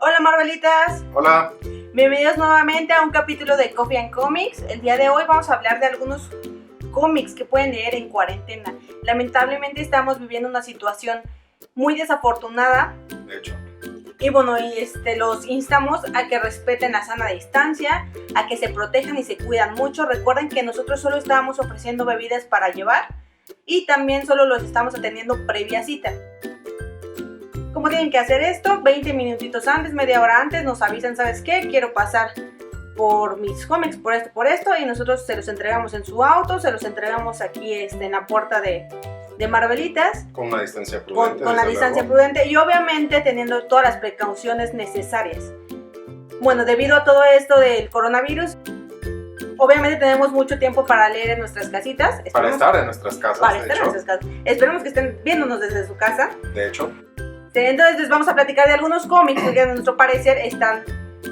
Hola Marvelitas, Hola. bienvenidos nuevamente a un capítulo de Coffee and Comics. El día de hoy vamos a hablar de algunos cómics que pueden leer en cuarentena. Lamentablemente estamos viviendo una situación muy desafortunada. De hecho. Y bueno, los instamos a que respeten la sana distancia, a que se protejan y se cuidan mucho. Recuerden que nosotros solo estábamos ofreciendo bebidas para llevar y también solo los estamos atendiendo previa cita. ¿Cómo tienen que hacer esto? 20 minutitos antes, media hora antes, nos avisan, ¿sabes qué? Quiero pasar por mis cómics, por esto, y nosotros se los entregamos en su auto, se los entregamos aquí en la puerta de Marvelitas. Con una distancia prudente. Con la distancia prudente y obviamente teniendo todas las precauciones necesarias. Bueno, debido a todo esto del coronavirus, obviamente tenemos mucho tiempo para leer en nuestras casitas. Para estar en nuestras casas. Esperemos que estén viéndonos desde su casa. De hecho. Entonces les vamos a platicar de algunos cómics que a nuestro parecer están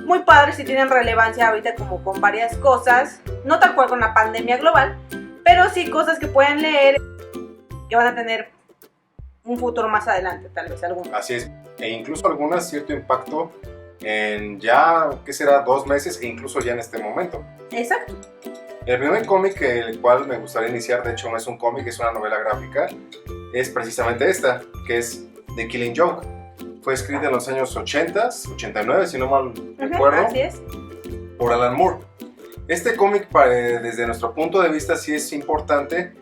muy padres y tienen relevancia ahorita como con varias cosas, no tal cual con la pandemia global, pero sí cosas que pueden leer que van a tener un futuro más adelante, tal vez algunas. Así es, e incluso algunas cierto impacto en ya, ¿qué será? 2 meses e incluso ya en este momento. Exacto. El primer cómic el cual me gustaría iniciar, de hecho no es un cómic, es una novela gráfica, es precisamente esta, que es The Killing Joke. Fue escrita en los años 80, 89, si no mal recuerdo, así es, por Alan Moore. Este cómic, desde nuestro punto de vista, sí es importante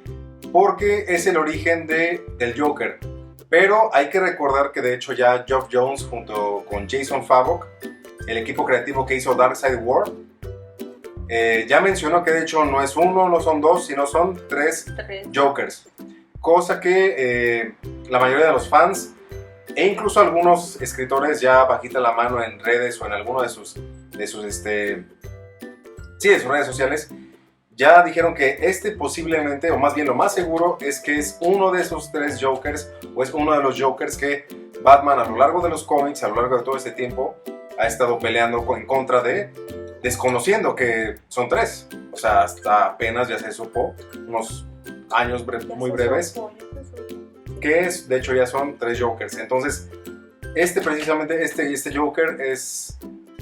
porque es el origen del Joker. Pero hay que recordar que de hecho ya Geoff Johns junto con Jason Fabok, el equipo creativo que hizo Darkseid War, ya mencionó que de hecho no es uno, no son dos, sino son tres Jokers. Cosa que la mayoría de los fans e incluso algunos escritores ya bajita la mano en redes o en alguno de sus redes sociales ya dijeron que posiblemente, o más bien lo más seguro, es que es uno de esos 3 Jokers, o es uno de los Jokers que Batman a lo largo de los cómics, a lo largo de todo este tiempo, ha estado peleando en contra de, desconociendo que son 3. O sea, hasta apenas ya se supo, unos años muy breves, que de hecho ya son 3 Jokers. Entonces, precisamente este Joker es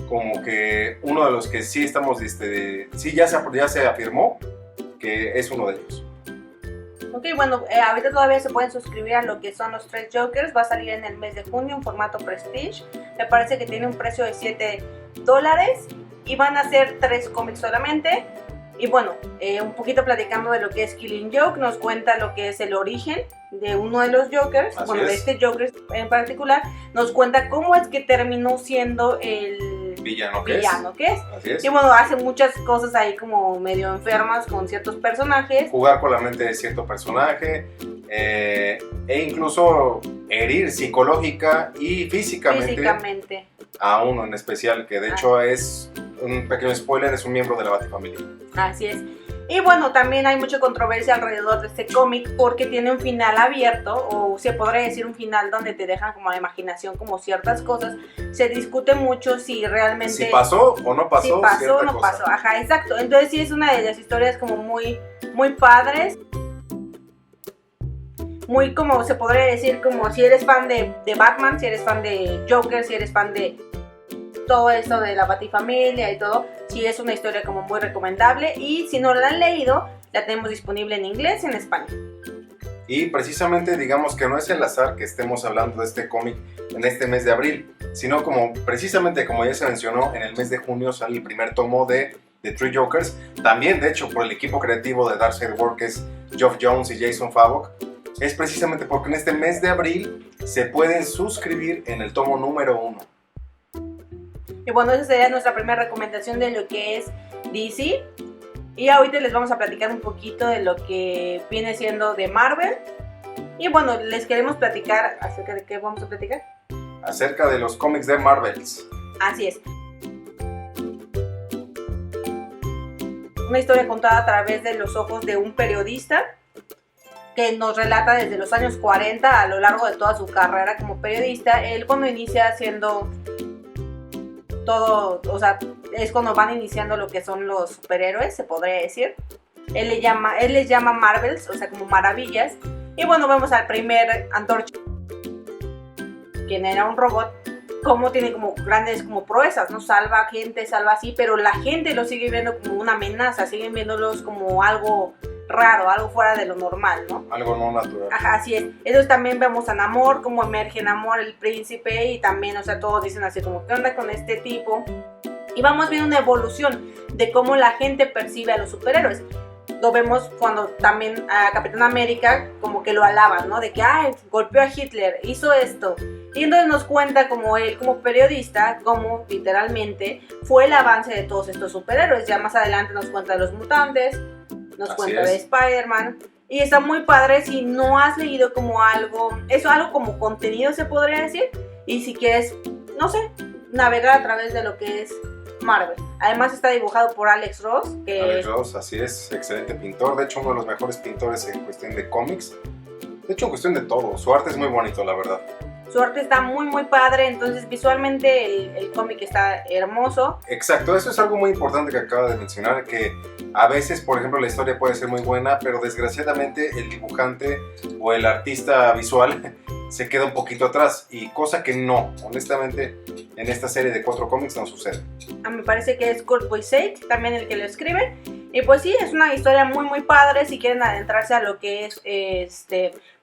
como que uno de los que sí estamos, sí ya se afirmó que es uno de ellos. Ok, bueno, ahorita todavía se pueden suscribir a lo que son los 3 Jokers. Va a salir en el mes de junio en formato Prestige. Me parece que tiene un precio de $7 y van a ser 3 cómics solamente. Y bueno, un poquito platicando de lo que es Killing Joke, nos cuenta lo que es el origen de uno de los Jokers. Así bueno, es. de este Joker en particular, nos cuenta cómo es que terminó siendo el villano que es. Así es. Y bueno, hace muchas cosas ahí como medio enfermas con ciertos personajes. Jugar con la mente de cierto personaje, e incluso herir psicológica y físicamente a uno en especial, que de hecho es un pequeño spoiler, es un miembro de la Batifamilia. Así es. Y bueno, también hay mucha controversia alrededor de este cómic porque tiene un final abierto, o se podría decir un final donde te dejan como la imaginación, como ciertas cosas. Se discute mucho si realmente... Si pasó o no pasó. Si pasó o no pasó, ajá, exacto. Entonces sí es una de las historias como muy, muy padres. Muy como se podría decir, como si eres fan de Batman, si eres fan de Joker, si eres fan de todo esto de la Batifamilia y todo, sí es una historia como muy recomendable. Y si no la han leído, la tenemos disponible en inglés y en español. Y precisamente digamos que no es el azar que estemos hablando de este cómic en este mes de abril, sino precisamente como ya se mencionó, en el mes de junio sale el primer tomo de The 3 Jokers, también de hecho por el equipo creativo de Darkseid War, que es Geoff Johns y Jason Fabok. Es precisamente porque en este mes de abril se pueden suscribir en el tomo número 1. Y bueno, esa sería nuestra primera recomendación de lo que es DC. Y ahorita les vamos a platicar un poquito de lo que viene siendo de Marvel. Y bueno, les queremos platicar acerca de qué vamos a platicar. Acerca de los cómics de Marvels. Así es. Una historia contada a través de los ojos de un periodista que nos relata desde los años 40 a lo largo de toda su carrera como periodista. Él cuando inicia haciendo todo, o sea, es cuando van iniciando lo que son los superhéroes, se podría decir. Él les llama Marvels, o sea, como maravillas. Y bueno, vemos al primer Antorcha, quien era un robot, cómo tiene como grandes como proezas, ¿no? Salva gente, salva así, pero la gente lo sigue viendo como una amenaza, siguen viéndolos como algo raro, algo fuera de lo normal, ¿no? Algo no natural. Ajá, así es. Entonces también vemos a Namor, cómo emerge Namor, el príncipe, y también, o sea, todos dicen así como, ¿qué onda con este tipo? Y vamos viendo una evolución de cómo la gente percibe a los superhéroes. Lo vemos cuando también a Capitán América como que lo alaban, ¿no? De que, ay, golpeó a Hitler, hizo esto. Y entonces nos cuenta como él, como periodista, como literalmente fue el avance de todos estos superhéroes. Ya más adelante nos cuenta de los mutantes, nos Así cuenta es. de Spider-Man. Y está muy padre si no has leído como algo, eso algo como contenido se podría decir. Y si quieres, no sé, navegar a través de lo que es Marvel. Además está dibujado por Alex Ross, que Alex Ross, así es, excelente pintor. De hecho, uno de los mejores pintores en cuestión de cómics. De hecho, en cuestión de todo. Su arte es muy bonito, la verdad. su arte está muy muy padre, entonces visualmente el cómic está hermoso. Exacto, eso es algo muy importante que acaba de mencionar, que a veces, por ejemplo, la historia puede ser muy buena, pero desgraciadamente el dibujante o el artista visual se queda un poquito atrás, y cosa que no, honestamente, en esta serie de 4 cómics no sucede. A mí me parece que es Kurt Busiek también el que lo escribe, y pues sí, es una historia muy muy padre. Si quieren adentrarse a lo que es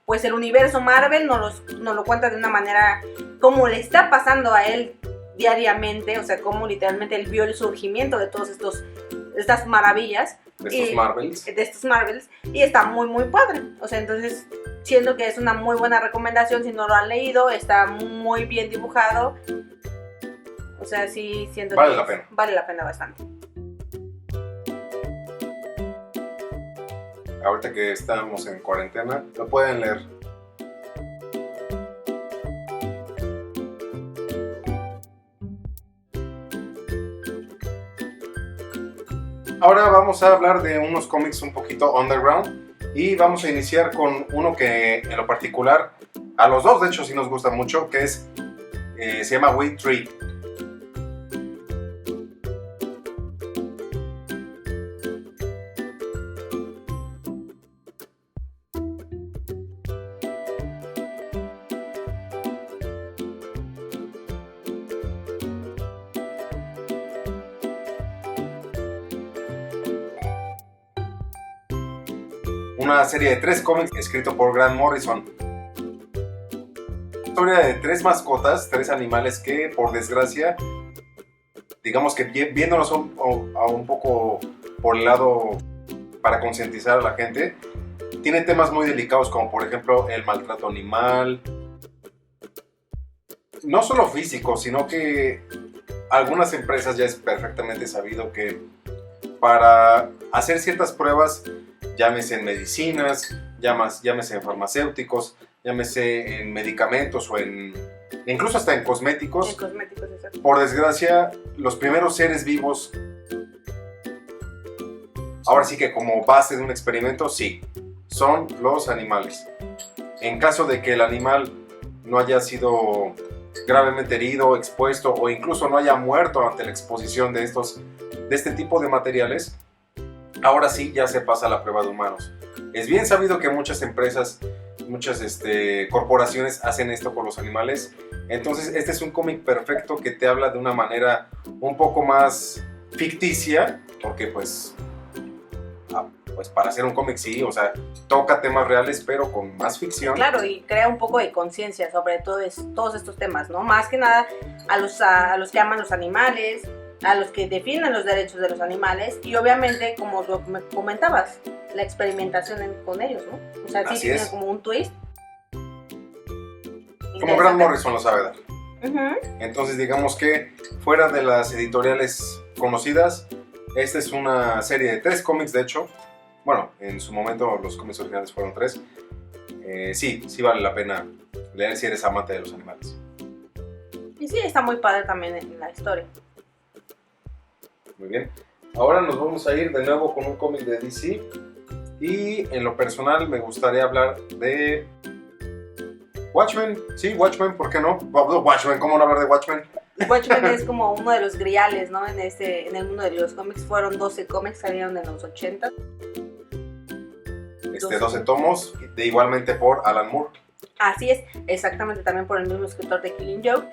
pues el universo Marvel, nos lo cuenta de una manera como le está pasando a él diariamente, o sea, como literalmente él vio el surgimiento de todos estas maravillas. De estos Marvels. De estos Marvels, y está muy muy padre, o sea, entonces siento que es una muy buena recomendación si no lo han leído, está muy bien dibujado, o sea, sí siento Vale que la pena. Vale la pena bastante. Ahorita que estamos en cuarentena, lo pueden leer. Ahora vamos a hablar de unos cómics un poquito underground, y vamos a iniciar con uno que en lo particular a los dos de hecho sí nos gusta mucho, que es se llama We Tree. Una serie de 3 cómics escrito por Grant Morrison. Historia de 3 mascotas, 3 animales que, por desgracia, digamos que viéndolos a un poco por el lado para concientizar a la gente, tiene temas muy delicados como por ejemplo el maltrato animal, no solo físico, sino que algunas empresas ya es perfectamente sabido que para hacer ciertas pruebas, llámese en medicinas, llámese en farmacéuticos, llámese en medicamentos o incluso hasta en cosméticos. Exacto. Por desgracia, los primeros seres vivos, ahora sí que como base de un experimento, sí, son los animales. En caso de que el animal no haya sido gravemente herido, expuesto o incluso no haya muerto ante la exposición de este tipo de materiales, ahora sí ya se pasa a la prueba de humanos. Es bien sabido que muchas empresas, muchas corporaciones hacen esto con los animales. Entonces este es un cómic perfecto que te habla de una manera un poco más ficticia, porque pues para hacer un cómic sí, o sea, toca temas reales pero con más ficción. Claro, y crea un poco de conciencia sobre todos estos temas, ¿no? Más que nada a los que aman los animales, a los que defienden los derechos de los animales, y obviamente, como lo comentabas, la experimentación con ellos, ¿no? O sea, sí tiene como un twist. Como Grant Morrison lo sabe dar. Uh-huh. Entonces digamos que fuera de las editoriales conocidas, esta es una serie de 3 cómics, de hecho. Bueno, en su momento los cómics originales fueron 3. Sí vale la pena leer si eres amante de los animales. Y sí, está muy padre también en la historia. Muy bien. Ahora nos vamos a ir de nuevo con un cómic de DC. Y en lo personal me gustaría hablar de Watchmen. Sí, Watchmen, ¿por qué no? Watchmen, ¿cómo no hablar de Watchmen? Watchmen es como uno de los griales, ¿no? En el mundo de los cómics fueron 12 cómics, salieron en los 80. 12 tomos, igualmente por Alan Moore. Así es, exactamente, también por el mismo escritor de Killing Joke.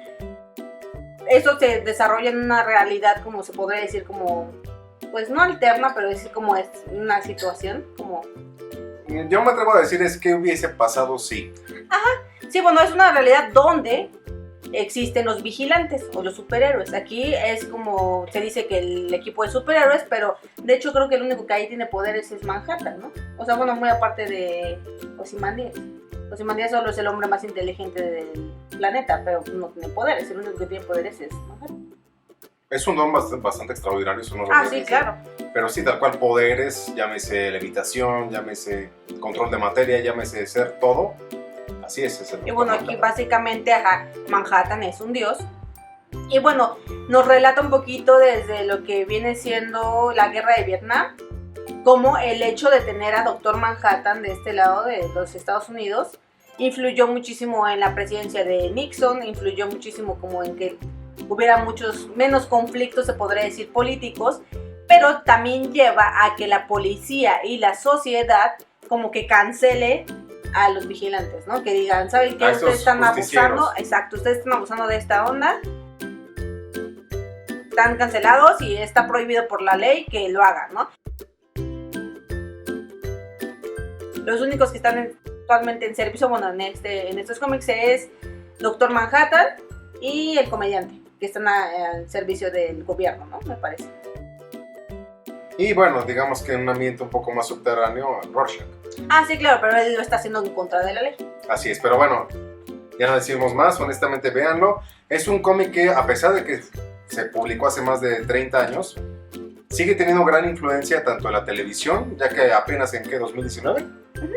eso se desarrolla en una realidad, como se podría decir, como, pues no alterna, pero es como es una situación, como... Yo me atrevo a decir es que hubiese pasado sí. Sí, bueno, es una realidad donde existen los vigilantes o los superhéroes. Aquí es como se dice que el equipo de superhéroes, pero de hecho creo que el único que ahí tiene poderes es Manhattan, ¿no? O sea, bueno, muy aparte de Ozymandias. Ozymandias solo es el hombre más inteligente del planeta, pero no tiene poderes. El único que tiene poderes es Manhattan. Es un don bastante extraordinario, eso no lo Ah, voy a sí, decir. claro. Pero sí, tal cual poderes, llámese levitación, llámese control de materia, llámese ser todo. Así es el Y bueno, Dr. aquí Manhattan. básicamente, Manhattan es un dios. Y bueno, nos relata un poquito desde lo que viene siendo la guerra de Vietnam, como el hecho de tener a Doctor Manhattan de este lado de los Estados Unidos influyó muchísimo en la presidencia de Nixon, influyó muchísimo como en que hubiera menos conflictos, se podría decir, políticos, pero también lleva a que la policía y la sociedad como que cancele a los vigilantes, ¿no? Que digan, ¿saben qué? A estos Ustedes están justicieros. abusando, exacto, ustedes están abusando de esta onda, están cancelados y está prohibido por la ley que lo hagan, ¿no? Los únicos que están actualmente en servicio, bueno, en estos cómics es Doctor Manhattan y el comediante, que están al servicio del gobierno, ¿no? Me parece. Y bueno, digamos que en un ambiente un poco más subterráneo, Rorschach. Ah, sí, claro, pero él lo está haciendo en contra de la ley. Así es, pero bueno, ya no decimos más, honestamente véanlo. Es un cómic que a pesar de que se publicó hace más de 30 años, sigue teniendo gran influencia tanto en la televisión, ya que apenas en 2019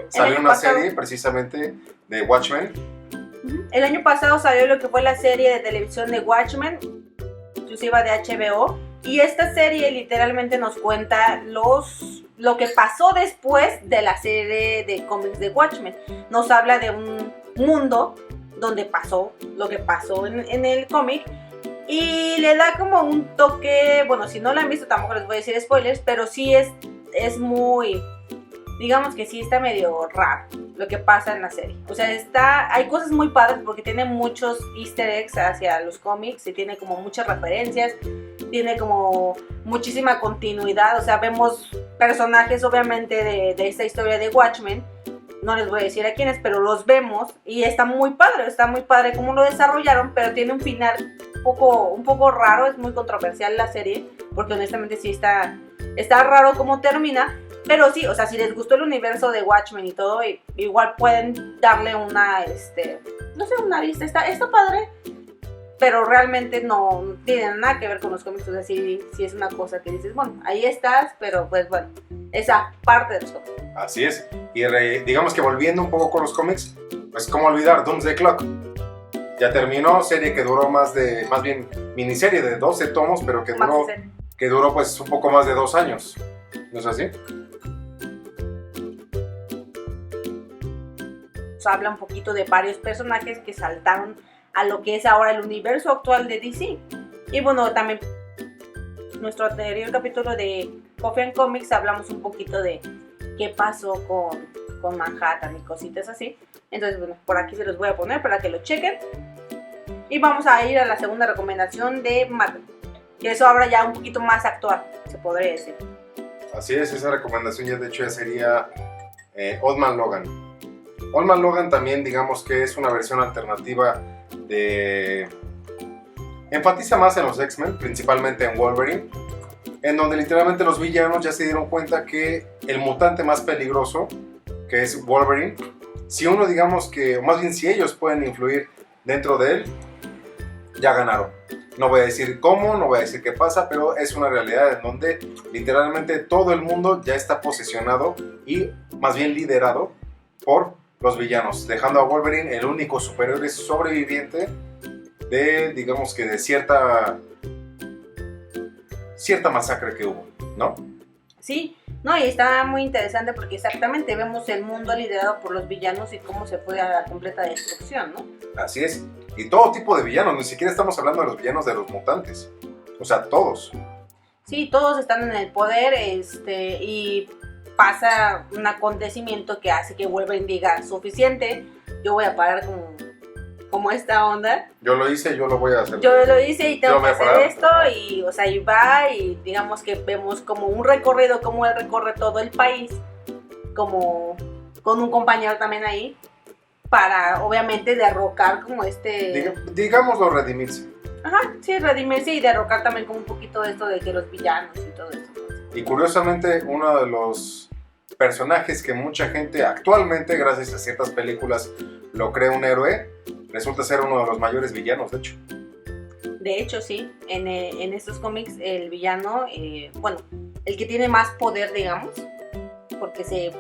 salió una serie precisamente de Watchmen. El año pasado salió lo que fue la serie de televisión de Watchmen, exclusiva de HBO, y esta serie literalmente nos cuenta lo que pasó después de la serie de cómics de Watchmen. Nos habla de un mundo donde pasó lo que pasó en el cómic y le da como un toque, bueno, si no lo han visto tampoco les voy a decir spoilers, pero sí es muy, digamos que sí está medio raro lo que pasa en la serie. O sea, hay cosas muy padres porque tiene muchos easter eggs hacia los cómics y tiene como muchas referencias, tiene como muchísima continuidad. O sea, vemos personajes obviamente de esta historia de Watchmen, no les voy a decir a quiénes, pero los vemos y está muy padre cómo lo desarrollaron, pero tiene un final un poco raro, es muy controversial la serie, porque honestamente sí está raro cómo termina. Pero sí, o sea, si les gustó el universo de Watchmen y todo, igual pueden darle una vista. Está padre, pero realmente no tiene nada que ver con los cómics. O sea, sí es una cosa que dices, bueno, ahí estás, pero pues bueno, esa parte de los cómics. Así es. Y digamos que volviendo un poco con los cómics, pues cómo olvidar Doomsday Clock. Ya terminó, serie que duró más bien miniserie de 12 tomos, pero que duró pues un poco más de 2 años. ¿No es así? Habla un poquito de varios personajes que saltaron a lo que es ahora el universo actual de DC. Y bueno, también nuestro anterior capítulo de Coffee and Comics hablamos un poquito de qué pasó con Manhattan y cositas así. Entonces, bueno, por aquí se los voy a poner para que lo chequen. Y vamos a ir a la segunda recomendación de Marvel, que eso ahora ya un poquito más actual, se podría decir. Así es, esa recomendación ya de hecho ya sería Old Man Logan. Old Man Logan también digamos que es una versión alternativa enfatiza más en los X-Men, principalmente en Wolverine, en donde literalmente los villanos ya se dieron cuenta que el mutante más peligroso, que es Wolverine, si uno digamos que, o más bien si ellos pueden influir dentro de él, ya ganaron. No voy a decir cómo, no voy a decir qué pasa, pero es una realidad en donde literalmente todo el mundo ya está posesionado y más bien liderado por los villanos, dejando a Wolverine el único superhéroe sobreviviente de, digamos que de cierta masacre que hubo, ¿no? Sí, no, y está muy interesante porque exactamente vemos el mundo liderado por los villanos y cómo se fue a la completa destrucción, ¿no? Así es, y todo tipo de villanos, ni siquiera estamos hablando de los villanos de los mutantes, o sea, todos. Sí, todos están en el poder, y pasa un acontecimiento que hace que Wolverine diga, suficiente, yo voy a parar como esta onda. Yo lo hice, yo lo voy a hacer. Yo lo hice y Yo tengo me que hacer paraba. esto y, o sea, y va y digamos que vemos como un recorrido, como él recorre todo el país, como con un compañero también ahí, para obviamente derrocar como Digámoslo, redimirse. Ajá, sí, redimirse y derrocar también como un poquito de esto de que los villanos y todo eso. Y curiosamente, uno de los personajes que mucha gente actualmente, gracias a ciertas películas, lo cree un héroe, resulta ser uno de los mayores villanos, de hecho. De hecho, sí, en estos cómics el villano, bueno, el que tiene más poder, digamos, porque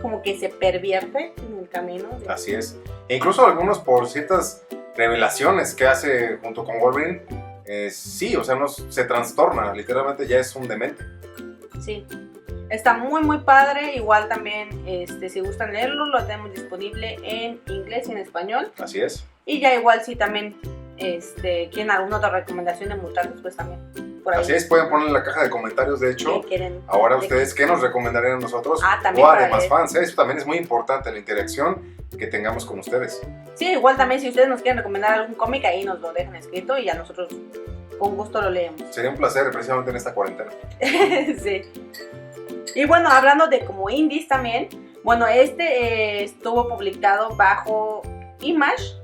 como que se pervierte en el camino. Así es. E incluso algunos por ciertas revelaciones que hace junto con Wolverine, sí, o sea, se trastorna, literalmente ya es un demente. Sí, está muy muy padre, igual también si gustan leerlo, lo tenemos disponible en inglés y en español. Así es. Y ya igual si también quieren alguna otra recomendación de mutantes, pues también. Por ahí. Así es, pueden poner en la caja de comentarios, de hecho, ahora ustedes qué nos recomendarían a nosotros también o para además leer. fans, eso también es muy importante, la interacción que tengamos con ustedes. Sí, igual también si ustedes nos quieren recomendar algún cómic, ahí nos lo dejan escrito y a nosotros con gusto lo leemos. Sería un placer, precisamente en esta cuarentena. Sí. Y bueno, hablando de como indies también, bueno, estuvo publicado bajo Image.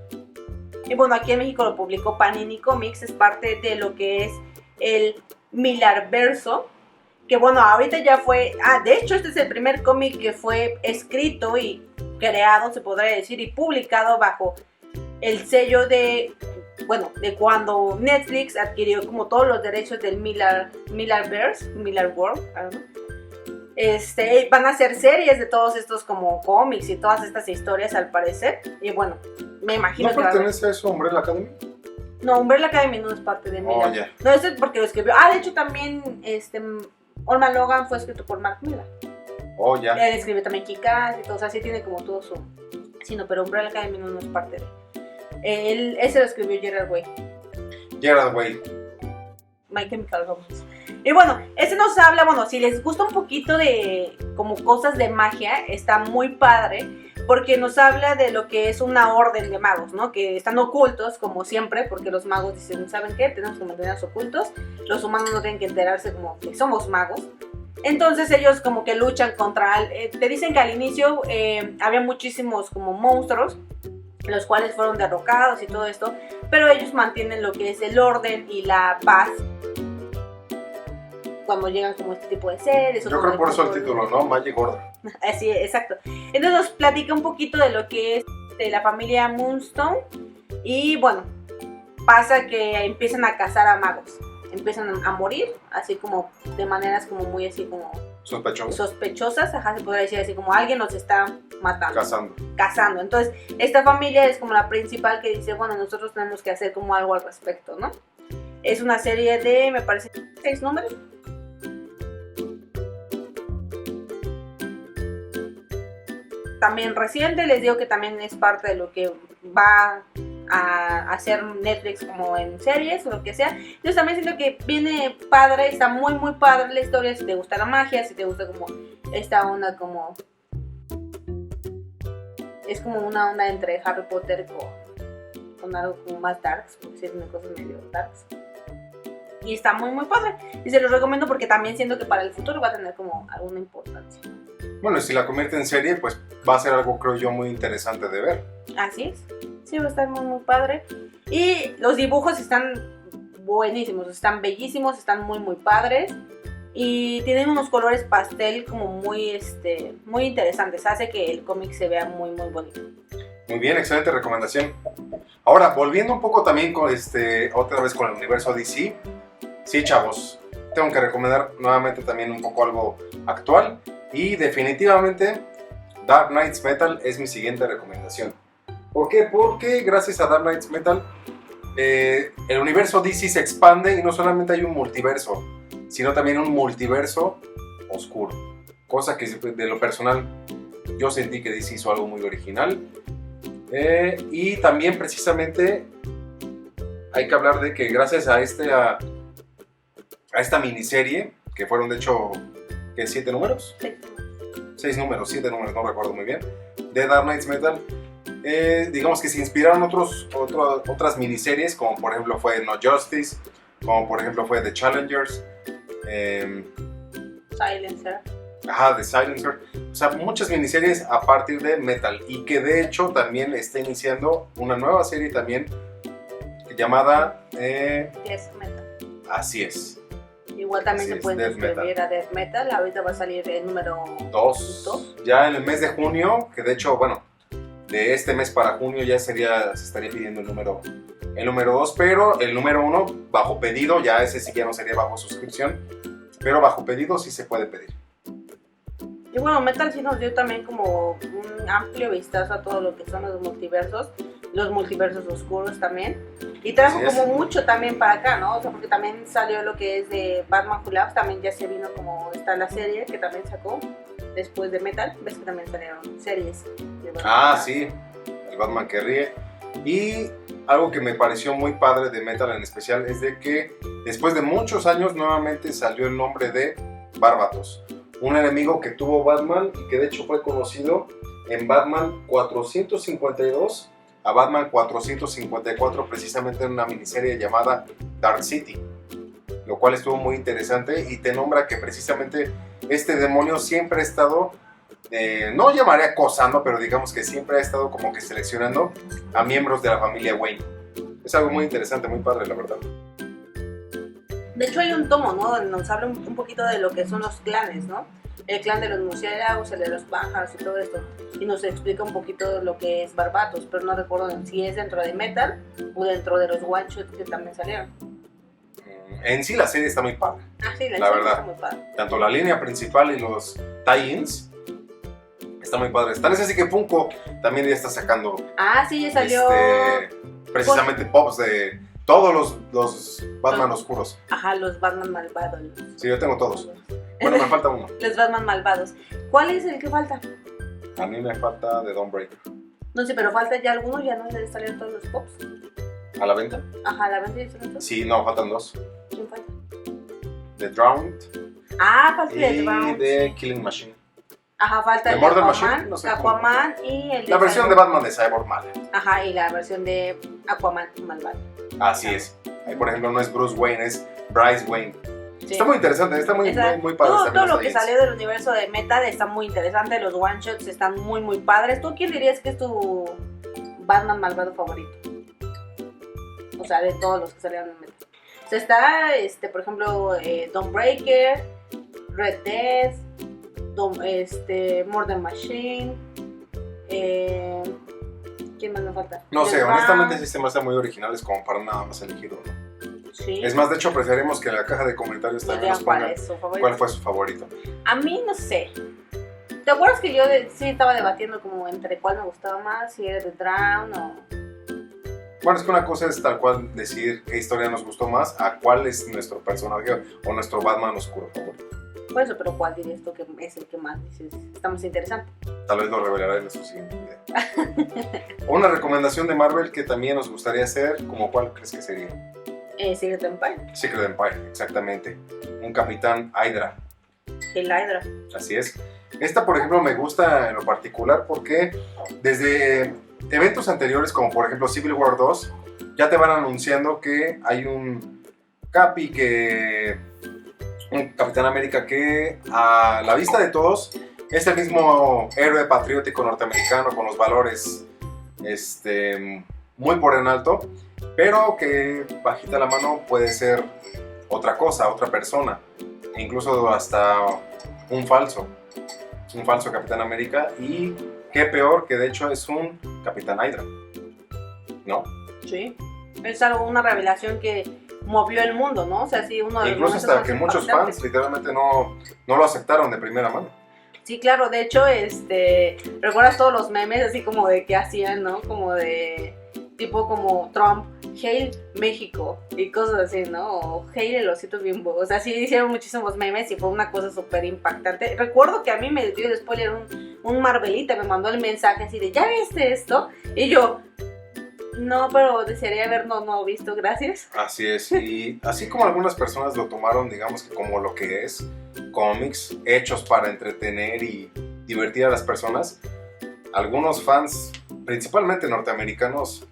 Y bueno, aquí en México lo publicó Panini Comics, es parte de lo que es el Millarverso. Que bueno, ahorita ya fue... de hecho este es el primer cómic que fue escrito y creado, se podría decir, y publicado bajo el sello de cuando Netflix adquirió como todos los derechos del Millarverse, Millar World, I don't know. Van a hacer series de todos estos como cómics y todas estas historias al parecer. Y bueno, me imagino ¿No que pertenece a eso Umbrella Academy? No, Umbrella Academy no es parte de Millar. Ya. No, eso es porque lo escribió. De hecho también Olman Logan fue escrito por Mark Millar. Ya. Él escribió también Kick-Ass y todo, o sea, sí tiene como todo su... Sí, no, pero Umbrella Academy no es parte de... Ese lo escribió Gerard Way. Gerard Way. My Chemical Romance. Y bueno, nos habla, bueno, si les gusta un poquito de como cosas de magia, está muy padre, porque nos habla de lo que es una orden de magos, ¿no? Que están ocultos, como siempre, porque los magos dicen, ¿saben qué? Tenemos que mantenerlos ocultos, los humanos no tienen que enterarse como que somos magos. Entonces ellos como que luchan contra... te dicen que al inicio había muchísimos como monstruos, los cuales fueron derrocados y todo esto, pero ellos mantienen lo que es el orden y la paz cuando llegan como este tipo de seres. Yo creo por eso el título, ¿no? Magic Order. Así, exacto. Entonces nos platica un poquito de lo que es de la familia Moonstone y bueno, pasa que empiezan a cazar a magos, empiezan a morir, así como de maneras como muy así como sospechosas, se podría decir así como alguien los está matando, cazando. Entonces esta familia es como la principal que dice, bueno, nosotros tenemos que hacer como algo al respecto, ¿no? Es una serie de, me parece, 6 números. También reciente, les digo que también es parte de lo que va a hacer Netflix como en series o lo que sea. Entonces también siento que viene padre, está muy muy padre la historia, si te gusta la magia, si te gusta como esta onda como... Es como una onda entre Harry Potter con algo como más darks, porque sí tiene cosas medio darks. Y está muy muy padre. Y se los recomiendo porque también siento que para el futuro va a tener como alguna importancia. Bueno, si la convierte en serie, pues va a ser algo, creo yo, muy interesante de ver. Así es. Sí, va a estar muy, muy padre. Y los dibujos están buenísimos, están bellísimos, están muy, muy padres. Y tienen unos colores pastel como muy, muy interesantes. Hace que el cómic se vea muy, muy bonito. Muy bien, excelente recomendación. Ahora, volviendo un poco también con otra vez con el universo DC. Sí, chavos, tengo que recomendar nuevamente también un poco algo actual. Y definitivamente Dark Knights Metal es mi siguiente recomendación. ¿Por qué? Porque gracias a Dark Knights Metal el universo DC se expande y no solamente hay un multiverso, sino también un multiverso oscuro. Cosa que de lo personal yo sentí que DC hizo algo muy original. Y también precisamente hay que hablar de que gracias a esta miniserie, que fueron de hecho... ¿Qué? ¿7 números? Sí. 6 números, 7 números, no recuerdo muy bien. De Dark Knights Metal. digamos que se inspiraron otras miniseries, como por ejemplo fue No Justice, como por ejemplo fue The Challengers, Silencer. The Silencer. O sea, muchas miniseries a partir de Metal, y que de hecho también está iniciando una nueva serie también llamada Death Metal. Así es. Igual también Así se es, pueden Death suscribir a Death Metal. Ahorita va a salir el número 2. Ya en el mes de junio, que de hecho, bueno, de este mes para junio ya se estaría pidiendo el número 2, pero el número 1 bajo pedido, ya ese sí ya no sería bajo suscripción, pero bajo pedido sí se puede pedir. Y bueno, Metal sí nos dio también como un amplio vistazo a todo lo que son los multiversos oscuros también. Y trajo como mucho también para acá, ¿no? O sea, porque también salió lo que es de Batman Who Laughs, también ya se vino como está la serie que también sacó después de Metal. Ves que también salieron series de Batman. Sí, el Batman que ríe. Y algo que me pareció muy padre de Metal en especial es de que después de muchos años nuevamente salió el nombre de Barbatos, un enemigo que tuvo Batman y que de hecho fue conocido en Batman 452 a Batman 454, precisamente en una miniserie llamada Dark City, lo cual estuvo muy interesante y te nombra que precisamente este demonio siempre ha estado, no llamaré acosando, pero digamos que siempre ha estado como que seleccionando a miembros de la familia Wayne. Es algo muy interesante, muy padre, la verdad. De hecho hay un tomo, ¿no? Donde nos habla un poquito de lo que son los clanes, ¿no? El clan de los murciélagos, el de los pájaros y todo esto. Y nos explica un poquito lo que es Barbatos, pero no recuerdo si es dentro de Metal o dentro de los one shots que también salieron. En sí la serie está muy padre. Sí, la verdad está muy padre. Tanto la línea principal y los tie-ins están muy padres. Tal es así que Funko también ya está sacando. Sí, ya salió. Precisamente pops de todos los Batman oscuros. Los Batman malvados. Sí, yo tengo todos. Bueno, me falta uno. Los Batman malvados. ¿Cuál es el que falta? A mí me falta de Dawnbreaker. No sé, pero falta ya alguno, ya no le salieron todos los pops. ¿A la venta? ¿A la venta ya salieron todos? Sí, no, faltan 2. ¿Quién falta? The Drowned. Falta el y de Drowned. de Killing Machine. Falta el de Aquaman, no sé Aquaman y el de la versión de Batman de Cyborg mala. Y la versión de Aquaman malvado. Así es. Ahí, por ejemplo, no es Bruce Wayne, es Bryce Wayne. Sí. Está muy interesante, está muy padre. Todo lo que salió del universo de Metal está muy interesante, los one shots están muy muy padres. ¿Tú quién dirías que es tu Batman malvado favorito? O sea, de todos los que salieron en Metal. O sea, está, por ejemplo, Dawnbreaker, Red Death, Murder Machine, ¿quién más me falta? No sé, honestamente sí se me hace muy originales como para nada más elegir uno. Sí. Es más, de hecho, preferimos que en la caja de comentarios también nos pongan cuál fue su favorito. A mí, no sé. ¿Te acuerdas que yo sí estaba debatiendo como entre cuál me gustaba más? Si era The Drown o... Bueno, es que una cosa es tal cual decidir qué historia nos gustó más, a cuál es nuestro personaje o nuestro Batman oscuro favorito. Por eso, pero ¿cuál dirías tú que es el que más dices? Está más interesante. Tal vez lo revelaré en nuestro siguiente video. Una recomendación de Marvel que también nos gustaría hacer, ¿como cuál crees que sería? Secret Empire. Secret Empire, exactamente. Un Capitán Hydra. El Hydra. Así es. Esta, por ejemplo, me gusta en lo particular porque desde eventos anteriores, como por ejemplo Civil War 2, ya te van anunciando que hay un Capitán América que a la vista de todos es el mismo héroe patriótico norteamericano con los valores muy por en alto, pero que bajita la mano puede ser otra cosa, otra persona, e incluso hasta un falso Capitán América, y qué peor que de hecho es un Capitán Hydra, ¿no? Sí, es una revelación que movió el mundo, ¿no? O sea, sí, uno de los incluso hasta que muchos fans literalmente no lo aceptaron de primera mano. Sí, claro, de hecho, ¿recuerdas todos los memes así como de que hacían, ¿no? Como de tipo como Trump, Hail México y cosas así, ¿no? O Hail el osito Bimbo. O sea, sí hicieron muchísimos memes y fue una cosa súper impactante. Recuerdo que a mí me dio el spoiler un Marvelita, me mandó el mensaje así de, ¿ya viste esto? Y yo, no, pero desearía haber no visto, gracias. Así es, y así como algunas personas lo tomaron, digamos que como lo que es, cómics hechos para entretener y divertir a las personas, algunos fans principalmente norteamericanos,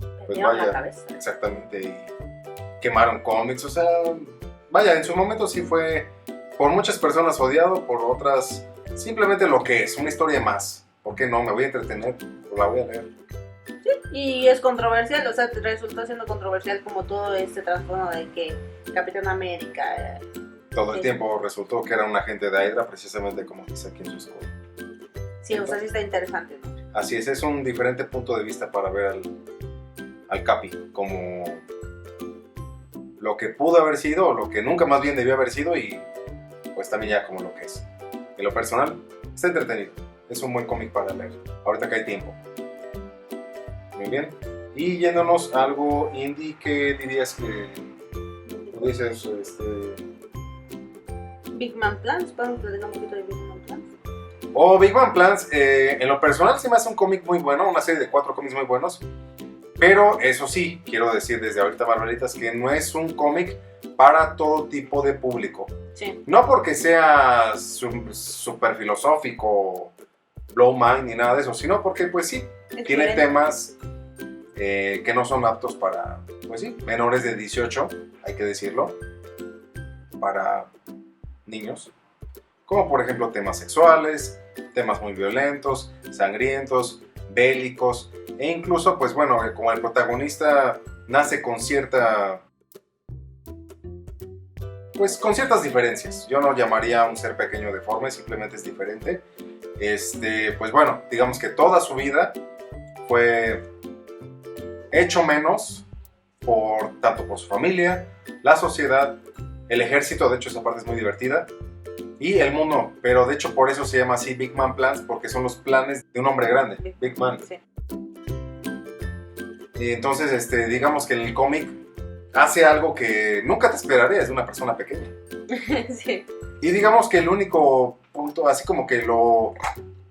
pues Perdieron la vaya, cabeza. exactamente, y quemaron cómics, o sea, vaya, en su momento sí fue por muchas personas odiado, por otras simplemente lo que es, una historia más. ¿Por qué no? Me voy a entretener, la voy a leer. Y es controversial, o sea, resultó siendo controversial como todo este trasfondo de que Capitán América... Todo el Sí. tiempo resultó que era un agente de Hydra, precisamente como dice aquí en su escudo. Sí, o sea, sí está interesante, ¿no? Así es un diferente punto de vista para ver al Capi, como lo que pudo haber sido, o lo que nunca más bien debió haber sido, y pues también ya como lo que es. En lo personal, está entretenido. Es un buen cómic para leer, ahorita que hay tiempo. Muy bien. Y yéndonos a algo indie, ¿qué dirías que tú dices? Big Man Plans, podemos platicar un poquito de Big Man Plans. Big Man Plans, en lo personal se me hace un cómic muy bueno, una serie de 4 cómics muy buenos. Pero eso sí, quiero decir desde ahorita, Marvelitas, que no es un cómic para todo tipo de público. Sí. No porque sea súper filosófico, blow mind ni nada de eso, sino porque pues sí, tiene temas que no son aptos para, pues sí, menores de 18, hay que decirlo, para niños. Como por ejemplo temas sexuales, temas muy violentos, sangrientos, bélicos, e incluso pues bueno, como el protagonista nace con cierta... pues con ciertas diferencias. Yo no llamaría a un ser pequeño deforme, simplemente es diferente. Pues bueno, digamos que toda su vida fue hecho menos tanto por su familia, la sociedad, el ejército, de hecho esa parte es muy divertida, y el mundo, pero de hecho por eso se llama así Big Man Plans, porque son los planes de un hombre grande, Big Man. Sí. Y entonces, digamos que en el cómic hace algo que nunca te esperarías de una persona pequeña. Sí. Y digamos que el único punto, así como que lo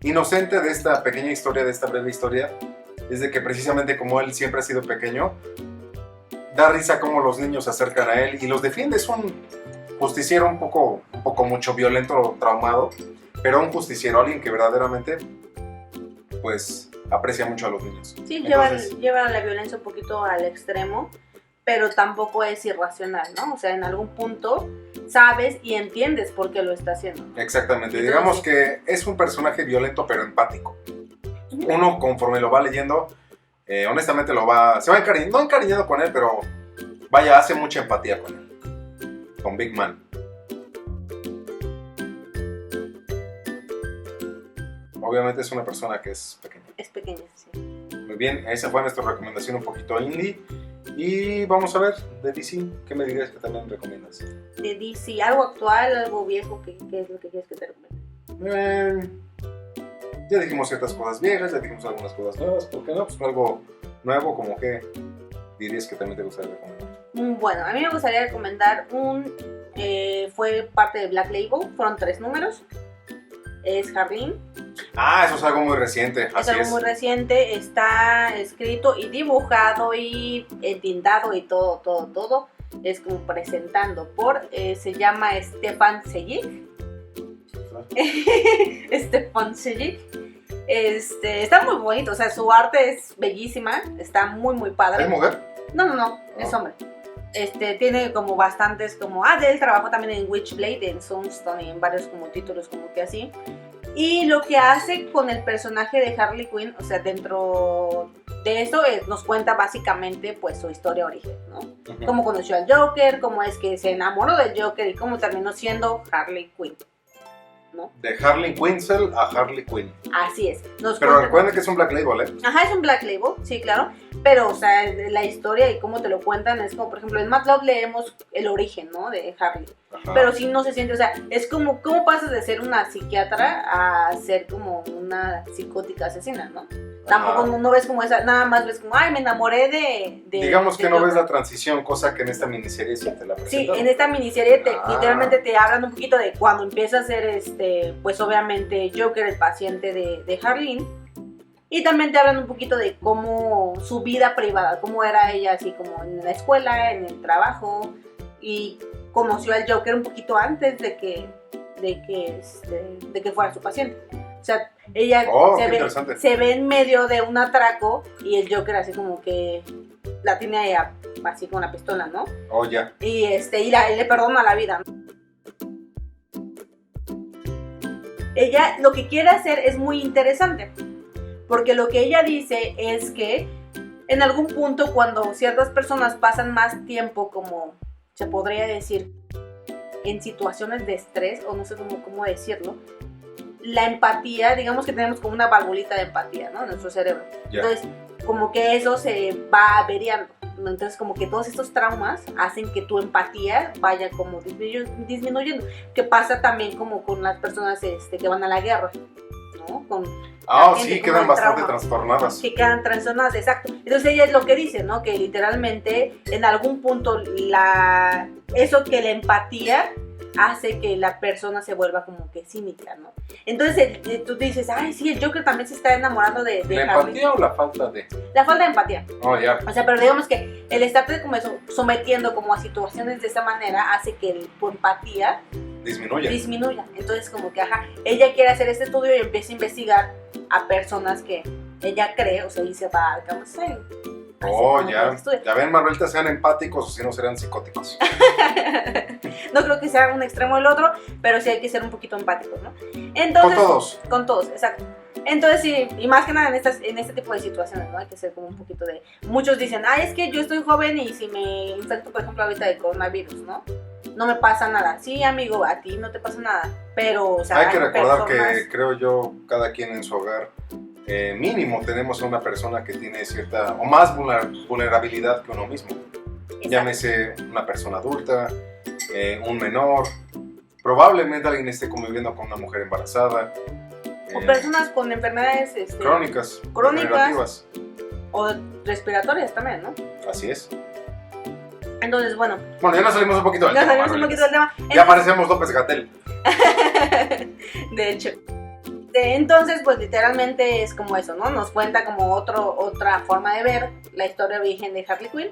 inocente de esta pequeña historia, de esta breve historia, es de que precisamente como él siempre ha sido pequeño, da risa como los niños se acercan a él y los defiende. Es un justiciero un poco mucho violento, traumado, pero un justiciero, alguien que verdaderamente, pues, aprecia mucho a los niños. Sí, Entonces, lleva la violencia un poquito al extremo, pero tampoco es irracional, ¿no? O sea, en algún punto sabes y entiendes por qué lo está haciendo. exactamente, Entonces, digamos sí. que es un personaje violento pero empático. Uno conforme lo va leyendo, honestamente se va no encariñando con él, pero vaya, hace mucha empatía con él, con Big Man. Obviamente es una persona que es pequeña. Es pequeña, sí. Muy bien, esa fue nuestra recomendación un poquito indie. Y vamos a ver, de DC, ¿qué me dirías que también recomiendas? De DC, algo actual, algo viejo, ¿qué es lo que quieres que te recomiende? Ya dijimos ciertas cosas viejas, ya dijimos algunas cosas nuevas. ¿Por qué no? Pues algo nuevo, como que dirías que también te gustaría recomendar. Bueno, a mí me gustaría recomendar fue parte de Black Label, fueron 3 números. Es Harleen. Eso es algo muy reciente, Es así algo es. muy reciente, está escrito y dibujado y entintado y todo. Es como presentando se llama Stefan Sejic. Stefan Sejic. Está muy bonito, o sea, su arte es bellísima, está muy padre. ¿Es mujer? No, es hombre. Tiene como bastantes él trabajó también en Witchblade, en Sunstone y en varios como títulos como que así. Y lo que hace con el personaje de Harley Quinn, o sea, dentro de eso nos cuenta básicamente pues su historia origen, ¿no? Uh-huh. Cómo conoció al Joker, cómo es que se enamoró del Joker y cómo terminó siendo Harley Quinn, ¿no? De Harley Quinzel a Harley Quinn. Así es. Pero recuerden que es un Black Label, ¿eh? Ajá, es un Black Label, sí, claro. Pero, o sea, la historia y cómo te lo cuentan es como, por ejemplo, en Mad Love leemos el origen, ¿no? De Harley. Ajá. Pero sí no se siente, o sea, es como, ¿cómo pasas de ser una psiquiatra a ser como una psicótica asesina, ¿no? Tampoco no ves como esa, nada más ves como, me enamoré de digamos que de no Joker. ves la transición, cosa que en esta miniserie sí te la Sí, presentan. en esta miniserie Ah. literalmente te hablan un poquito de cuando empieza a ser, pues obviamente Joker, el paciente de Harleen. Y también te hablan un poquito de cómo su vida privada, cómo era ella así como en la escuela, en el trabajo. Y conoció al Joker un poquito antes de que fuera su paciente. O sea, ella interesante. se ve en medio de un atraco y el Joker así como que la tiene ahí así con la pistola, ¿no? Oh, ya. Y y le perdona la vida, ¿no? Ella lo que quiere hacer es muy interesante, porque lo que ella dice es que en algún punto cuando ciertas personas pasan más tiempo, como se podría decir, en situaciones de estrés, o no sé cómo decirlo, la empatía, digamos que tenemos como una valvulita de empatía, ¿no? En nuestro cerebro. Yeah. Entonces, como que eso se va averiando. Entonces, como que todos estos traumas hacen que tu empatía vaya como disminuyendo. Que pasa también como con las personas que van a la guerra, ¿no? Sí, quedan bastante trastornadas. Que quedan trastornadas, exacto. Entonces ella es lo que dice, ¿no? Que literalmente en algún punto eso que la empatía hace que la persona se vuelva como que cínica, ¿no? Entonces tú dices, ay, sí, el Joker también se está enamorando de ¿La Harley. empatía o la falta de? La falta de empatía. Oh, ya. O sea, pero digamos que el estarte como eso, sometiendo como a situaciones de esa manera hace que tu empatía disminuya. Entonces como que, ella quiere hacer este estudio y empieza a investigar a personas que ella cree, o sea, y se va al campo. Ya ven, Marvel, sean empáticos o si no serán psicóticos. No creo que sea un extremo o el otro, pero sí hay que ser un poquito empáticos, ¿no? Entonces, con todos, exacto. Entonces sí, y más que nada en este tipo de situaciones, ¿no? Hay que ser como un poquito de... Muchos dicen, es que yo estoy joven y si me infecto, por ejemplo, ahorita de coronavirus, ¿no? No me pasa nada. Sí, amigo, a ti no te pasa nada, pero, o sea... Hay que recordar que, creo yo, cada quien en su hogar... mínimo tenemos a una persona que tiene cierta o más vulnerabilidad que uno mismo. Exacto. Llámese una persona adulta, un menor, probablemente alguien esté conviviendo con una mujer embarazada. O personas con enfermedades crónicas o respiratorias también, ¿no? Así es. Entonces, bueno, ya nos salimos un poquito del tema. Ya parecemos López-Gatell. De hecho. Entonces, pues literalmente es como eso, ¿no? Nos cuenta como otra forma de ver la historia de origen de Harley Quinn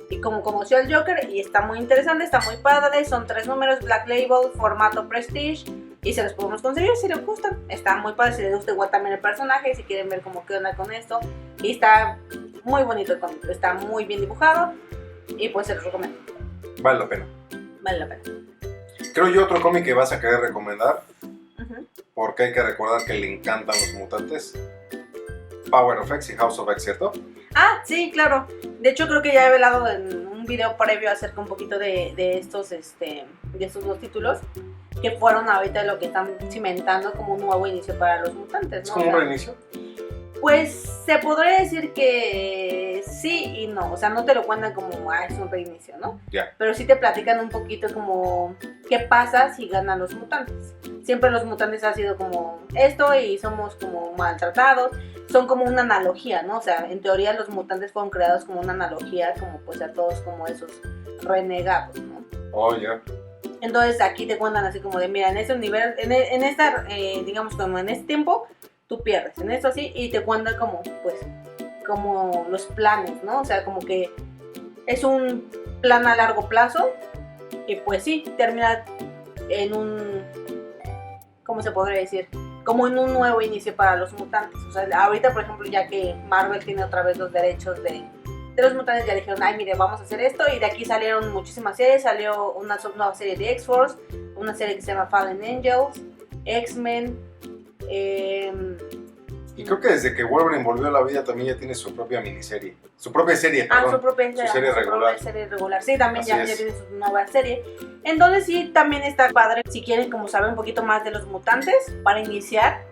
y cómo conoció al Joker, y está muy interesante, está muy padre. Son 3 números, Black Label, formato Prestige, y se los podemos conseguir si les gustan. Está muy padre, si les gusta igual también el personaje, si quieren ver cómo qué onda con esto. Y está muy bonito el cómic, está muy bien dibujado y pues se los recomiendo. Vale la pena. Creo yo otro cómic que vas a querer recomendar, porque hay que recordar que le encantan los mutantes. Power of X y House of X, ¿cierto? Sí, claro. De hecho, creo que ya he hablado en un video previo acerca un poquito de estos 2 títulos, que fueron ahorita lo que están cimentando como un nuevo inicio para los mutantes, ¿no? ¿Es como un reinicio? Pues se podría decir que sí y no. O sea, no te lo cuentan como, es un reinicio, ¿no? Ya. Pero sí te platican un poquito como, ¿qué pasa si ganan los mutantes? Siempre los mutantes han sido como esto y somos como maltratados. Son como una analogía, ¿no? O sea, en teoría los mutantes fueron creados como una analogía, como pues a todos como esos renegados, ¿no? Oh, ya. Entonces aquí te cuentan así como de, mira, en ese universo, en esta, digamos como en este tiempo, tú pierdes, en esto así, y te cuentan como, pues, como los planes, ¿no? O sea, como que es un plan a largo plazo, y pues sí, termina en un, ¿cómo se podría decir? Como en un nuevo inicio para los mutantes. O sea, ahorita, por ejemplo, ya que Marvel tiene otra vez los derechos de los mutantes, ya dijeron, mire, vamos a hacer esto, y de aquí salieron muchísimas series. Salió una nueva serie de X-Force, una serie que se llama Fallen Angels, X-Men, y creo que desde que Wolverine volvió a la vida también ya tiene su propia miniserie. Su propia serie, perdón. Su serie regular. Sí, también ya tiene su nueva serie. Entonces sí, también está padre si quieren como saber un poquito más de los mutantes para iniciar.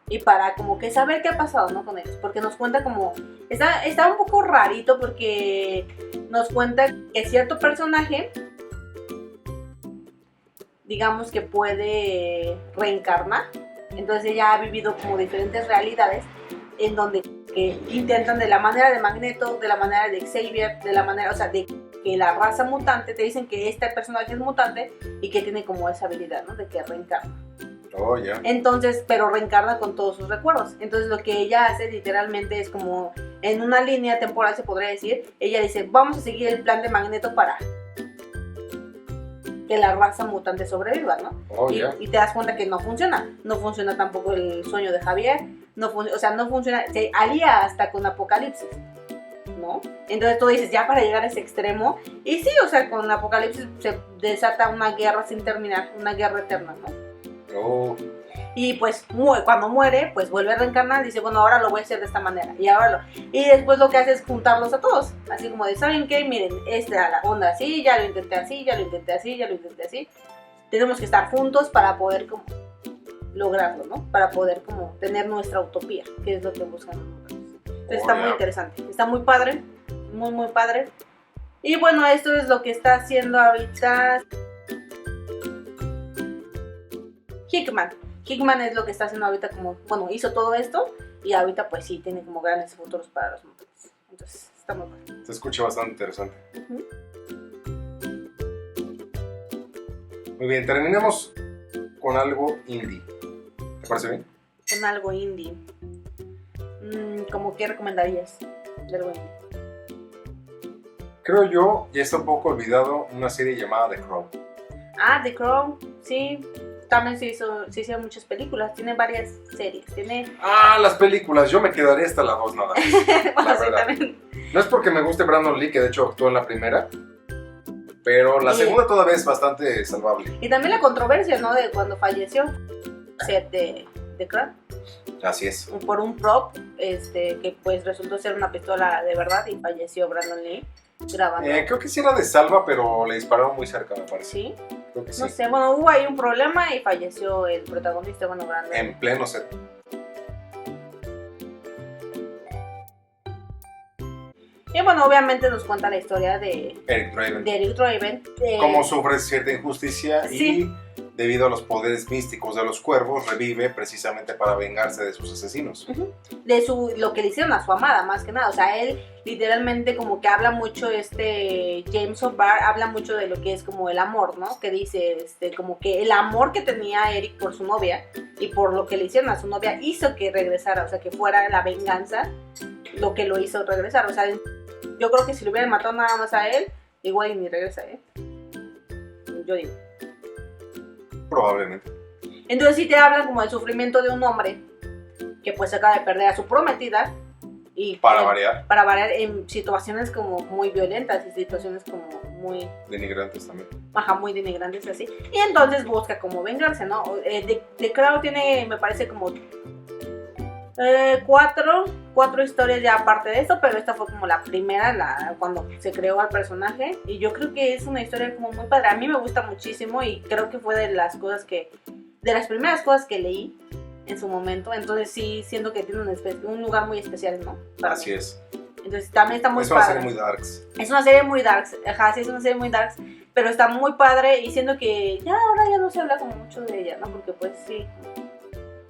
Y para como que saber qué ha pasado, ¿no? Con ellos. Porque nos cuenta como... Está un poco rarito porque nos cuenta que cierto personaje, digamos que puede reencarnar. Entonces ella ha vivido como diferentes realidades en donde intentan de la manera de Magneto, de la manera de Xavier, de la manera, o sea, de que la raza mutante, te dicen que este personaje es mutante y que tiene como esa habilidad, ¿no? De que reencarna. Oh, ya. Yeah. Entonces, pero reencarna con todos sus recuerdos. Entonces lo que ella hace literalmente es como en una línea temporal, se podría decir, ella dice, vamos a seguir el plan de Magneto para que la raza mutante sobreviva, ¿no? Oh, yeah. Y te das cuenta que no funciona. No funciona tampoco el sueño de Javier. No funciona. Se alía hasta con Apocalipsis, ¿no? Entonces tú dices, ya para llegar a ese extremo. Y sí, o sea, con Apocalipsis se desata una guerra sin terminar, una guerra eterna, ¿no? Oh. Y pues cuando muere, pues vuelve a reencarnar y dice, bueno, ahora lo voy a hacer de esta manera. Y después lo que hace es juntarlos a todos. Así como de, ¿saben qué? Miren, esta era la onda así, ya lo intenté así, ya lo intenté así, ya lo intenté así. Tenemos que estar juntos para poder como lograrlo, ¿no? Para poder como tener nuestra utopía, que es lo que buscamos nosotros. Entonces está muy interesante, está muy padre, muy muy padre. Y bueno, esto es lo que está haciendo ahorita Hickman. Hickman es lo que está haciendo ahorita como, bueno, hizo todo esto y ahorita pues sí, tiene como grandes futuros para los mutantes. Entonces, está muy padre. Se escucha bastante interesante. Muy bien, terminemos con algo indie. ¿Te parece bien? Con algo indie. ¿Cómo qué recomendarías de algo indie? Creo yo, ya está un poco olvidado, una serie llamada The Crow. Ah, The Crow, sí. También se hicieron muchas películas, tiene varias series, Las películas, yo me quedaría hasta las 2 nada más. Bueno, la sí, verdad. también. No es porque me guste Brandon Lee, que de hecho actuó en la primera, pero la segunda todavía es bastante salvable. Y también la controversia, ¿no? De cuando falleció de Crow. Así es. Por un prop, que pues resultó ser una pistola de verdad y falleció Brandon Lee grabando. Creo que sí era de salva, pero le dispararon muy cerca, me parece. ¿Sí? Creo que sí. No sé, bueno, hubo ahí un problema y falleció el protagonista, bueno, Brandon. En pleno set. Y bueno, obviamente nos cuenta la historia de Eric Draven. Cómo sufre cierta injusticia sí. Y debido a los poderes místicos de los cuervos, revive precisamente para vengarse de sus asesinos. De lo que le hicieron a su amada, más que nada. O sea, él literalmente como que habla mucho, James O'Barr habla mucho de lo que es como el amor, ¿no? Que dice, como que el amor que tenía Eric por su novia y por lo que le hicieron a su novia hizo que regresara, o sea, que fuera la venganza lo que lo hizo regresar. O sea, yo creo que si lo hubieran matado nada más a él, igual y ni regresa, yo digo. Probablemente. Entonces sí te hablan como del sufrimiento de un hombre que pues acaba de perder a su prometida y para variar en situaciones como muy violentas y situaciones como muy denigrantes también. Ajá, muy denigrantes así. Y entonces busca como vengarse, ¿no? The Crow tiene, me parece como cuatro historias ya aparte de esto, pero esta fue como la primera, cuando se creó al personaje, y yo creo que es una historia como muy padre. A mí me gusta muchísimo y creo que fue de las primeras cosas que leí en su momento, entonces sí siento que tiene un lugar muy especial, ¿no? Así es. Entonces también está muy Es padre. una serie muy darks. Es una serie muy darks, ajá, sí es una serie muy darks, pero está muy padre y siento que ahora ya no se habla como mucho de ella, ¿no? Porque pues sí,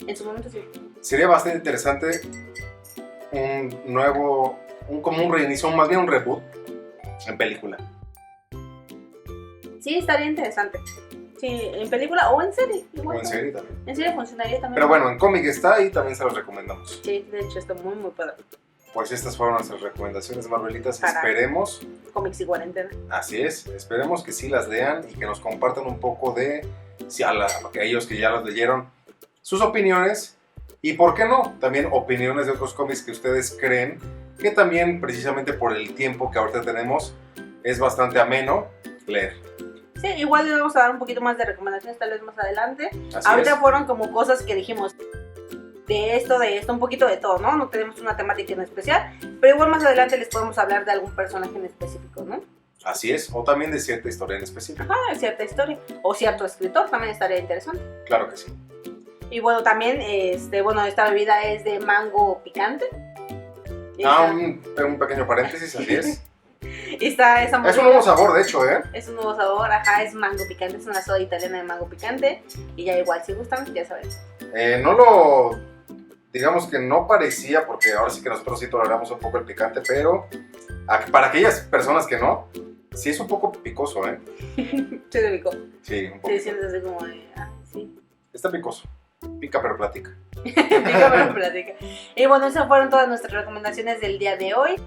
en su momento sí. Sería bastante interesante como un reinicio, más bien un reboot en película. Sí, estaría interesante. Sí, en película o en serie. Igual, o en serie también. En serie funcionaría también. Pero bueno, en cómic está y también se los recomendamos. Sí, de hecho está muy muy padre. Pues estas fueron nuestras recomendaciones, Marvelitas. Esperemos. Cómics y cuarentena. Así es, esperemos que sí las lean y que nos compartan un poco de, si a aquellos que ya las leyeron, sus opiniones. Y por qué no, también opiniones de otros cómics que ustedes creen que también, precisamente por el tiempo que ahorita tenemos, es bastante ameno leer. Sí, igual le vamos a dar un poquito más de recomendaciones tal vez más adelante. Así ahorita es. Fueron como cosas que dijimos de esto, un poquito de todo, ¿no? No tenemos una temática en especial, pero igual más adelante les podemos hablar de algún personaje en específico, ¿no? Así es, o también de cierta historia en específico. Ajá, de cierta historia, o cierto escritor, también estaría interesante. Claro que sí. Y bueno, también, esta bebida es de mango picante. Un pequeño paréntesis, así es. Es un nuevo sabor, de hecho, ¿eh? Es un nuevo sabor, ajá, es mango picante, es una soda italiana de mango picante. Y ya igual, si gustan, ya saben. Digamos que no parecía, porque ahora sí que nosotros sí toleramos un poco el picante, pero para aquellas personas que no, sí es un poco picoso, ¿eh? Se te picó. Sí, un poco. Sí, sientes así como de, sí. Está picoso. Pica pero platica. Pica pero platica. Y bueno, esas fueron todas nuestras recomendaciones del día de hoy.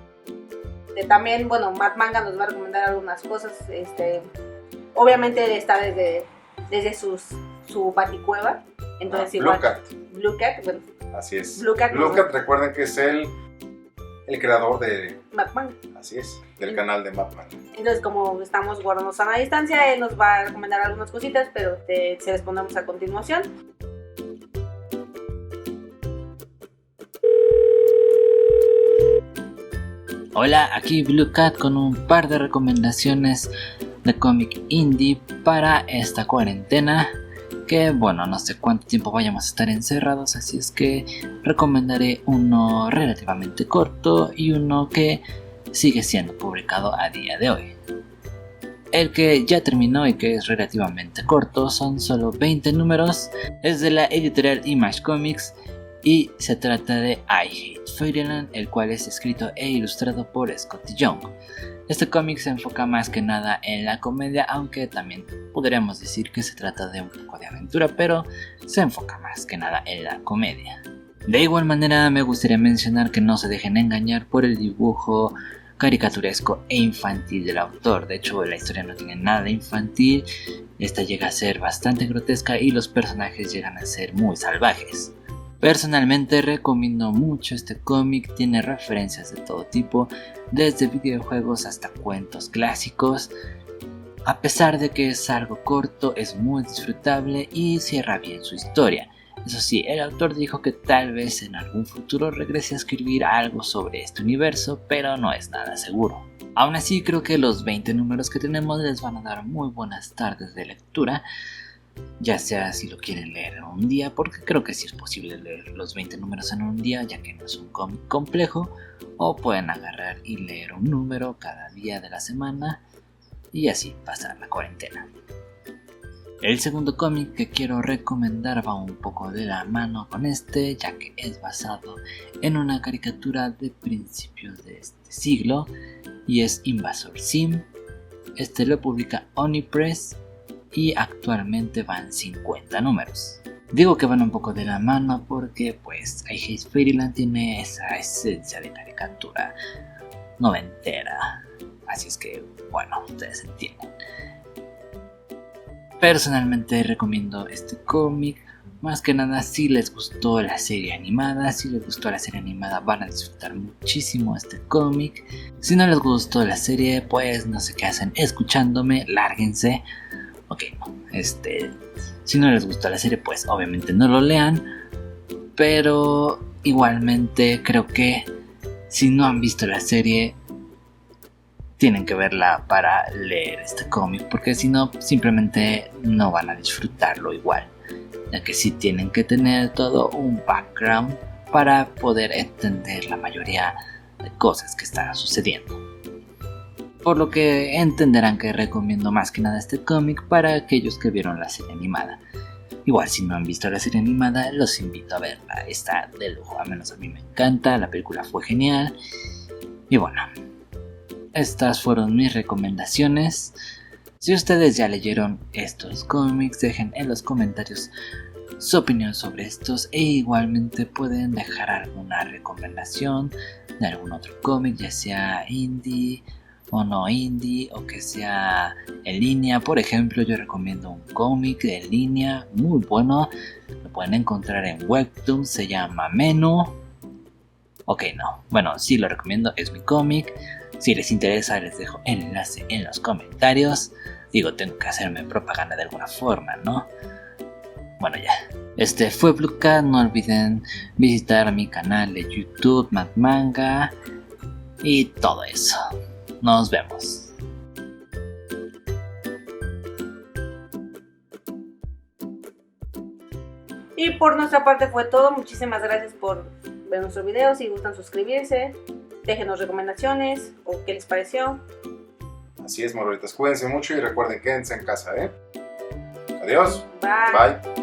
También, bueno, Matt Manga nos va a recomendar algunas cosas, Obviamente él está desde su baticueva. Entonces igual. Blue Cat, bueno. Así es. Blue Cat, recuerden que es el creador de Mapman. Así es, del canal de Mapman. Entonces, como estamos guardando sana distancia, él nos va a recomendar algunas cositas, pero se respondemos a continuación. Hola, aquí Blue Cat con un par de recomendaciones de cómic indie para esta cuarentena. Que bueno, no sé cuánto tiempo vayamos a estar encerrados, así es que recomendaré uno relativamente corto y uno que sigue siendo publicado a día de hoy. El que ya terminó y que es relativamente corto, son solo 20 números, es de la editorial Image Comics y se trata de I Hate Fairyland, el cual es escrito e ilustrado por Scotty Young. Este cómic se enfoca más que nada en la comedia, aunque también podríamos decir que se trata de un poco de aventura, pero se enfoca más que nada en la comedia. De igual manera me gustaría mencionar que no se dejen engañar por el dibujo caricaturesco e infantil del autor. De hecho, la historia no tiene nada de infantil, esta llega a ser bastante grotesca y los personajes llegan a ser muy salvajes. Personalmente recomiendo mucho este cómic, tiene referencias de todo tipo, desde videojuegos hasta cuentos clásicos. A pesar de que es algo corto, es muy disfrutable y cierra bien su historia. Eso sí, el autor dijo que tal vez en algún futuro regrese a escribir algo sobre este universo, pero no es nada seguro. Aún así, creo que los 20 números que tenemos les van a dar muy buenas tardes de lectura, ya sea si lo quieren leer en un día, porque creo que sí es posible leer los 20 números en un día, ya que no es un cómic complejo, o pueden agarrar y leer un número cada día de la semana y así pasar la cuarentena. El segundo cómic que quiero recomendar va un poco de la mano con este, ya que es basado en una caricatura de principios de este siglo y es Invasor Sim. Este lo publica Onipress y actualmente van 50 números. Digo que van un poco de la mano porque pues I Hate Fairyland tiene esa esencia de caricatura noventera, así es que bueno, ustedes entienden. Personalmente recomiendo este cómic, más que nada si les gustó la serie animada. Si les gustó la serie animada van a disfrutar muchísimo este cómic. Si no les gustó la serie, pues no sé qué hacen escuchándome, lárguense. Ok, no, si no les gustó la serie, pues obviamente no lo lean, pero igualmente creo que si no han visto la serie, tienen que verla para leer este cómic, porque si no, simplemente no van a disfrutarlo igual, ya que sí tienen que tener todo un background para poder entender la mayoría de cosas que están sucediendo. Por lo que entenderán que recomiendo más que nada este cómic para aquellos que vieron la serie animada. Igual si no han visto la serie animada, los invito a verla, está de lujo, al menos a mí me encanta, la película fue genial. Y bueno, estas fueron mis recomendaciones. Si ustedes ya leyeron estos cómics, dejen en los comentarios su opinión sobre estos e igualmente pueden dejar alguna recomendación de algún otro cómic, ya sea indie o no indie, o que sea en línea. Por ejemplo, yo recomiendo un cómic en línea muy bueno, lo pueden encontrar en Webtoon, se llama Menú. Ok, no, bueno, sí lo recomiendo, es mi cómic. Si les interesa les dejo el enlace en los comentarios. Digo, tengo que hacerme propaganda de alguna forma, ¿no? Bueno, ya. Este fue Blue Cat, no olviden visitar mi canal de YouTube, MadManga y todo eso. Nos vemos. Y por nuestra parte fue todo. Muchísimas gracias por ver nuestros videos. Si gustan suscribirse, déjenos recomendaciones o qué les pareció. Así es, morritas. Cuídense mucho y recuerden, quédense en casa, ¿eh? Adiós. Bye. Bye.